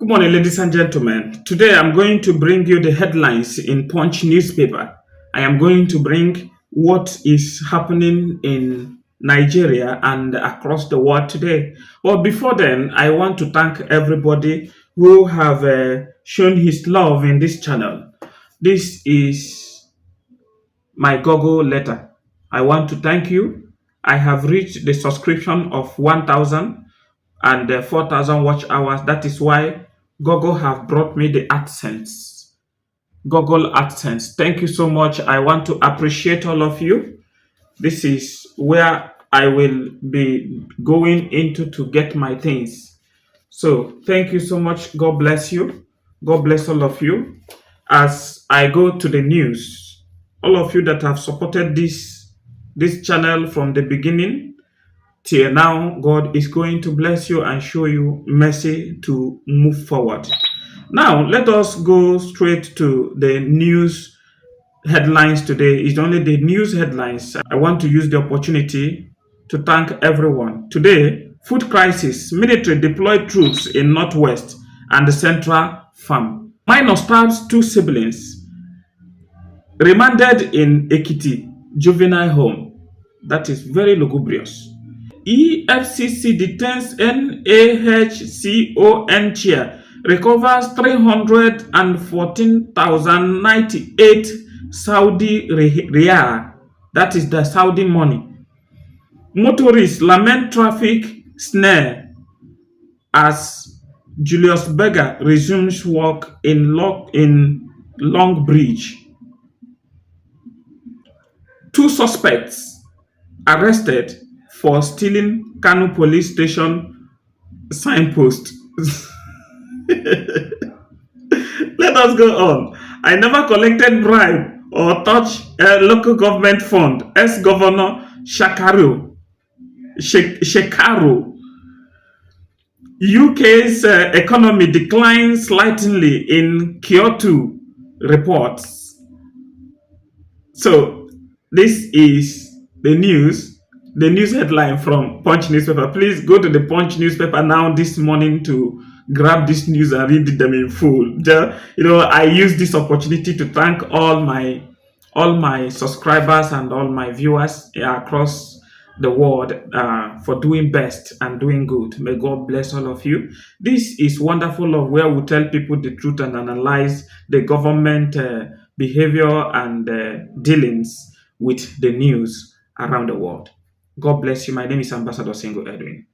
morning, ladies and gentlemen. Today I'm going to bring you the headlines in Punch newspaper. I am going to bring what is happening in Nigeria and across the world today. But before then, I want to thank everybody who have shown his love in this channel. This is my Google letter. I want to thank you. I have reached the subscription of 1,000 and 4,000 watch hours. That is why Google have brought me the AdSense. Google AdSense. Thank you so much. I want to appreciate all of you. This is where I will be going into to get my things. So thank you so much. God bless you. God bless all of you. As I go to the news, all of you that have supported this channel from the beginning till now, God is going to bless you and show you mercy to move forward. Now, let us go straight to the news headlines today. It's only the news headlines. I want to use the opportunity to thank everyone. Today, food crisis, military deployed troops in Northwest and the Central Farm. Minor stabs two siblings. Remanded in Ekiti juvenile home. That is very lugubrious. EFCC detains NAHCON chair, recovers 314,098 Saudi riyal. That is the Saudi money. Motorists lament traffic snare as Julius Berger resumes work in Long Bridge. Two suspects arrested for stealing Kanu police station signpost. Let us go on. I never collected bribe or touch a local government fund. Ex-Governor Shekaru. UK's economy declines slightly in Kyoto reports. So this is the news headline from Punch newspaper. Please go to the Punch newspaper now this morning to grab this news and read them in full. I use this opportunity to thank all my subscribers and all my viewers across the world for doing best and doing good. May God bless all of you. This is wonderful of where we tell people the truth and analyze the government behavior and dealings with the news around the world. God bless you. My name is Ambassador Singo Edwin.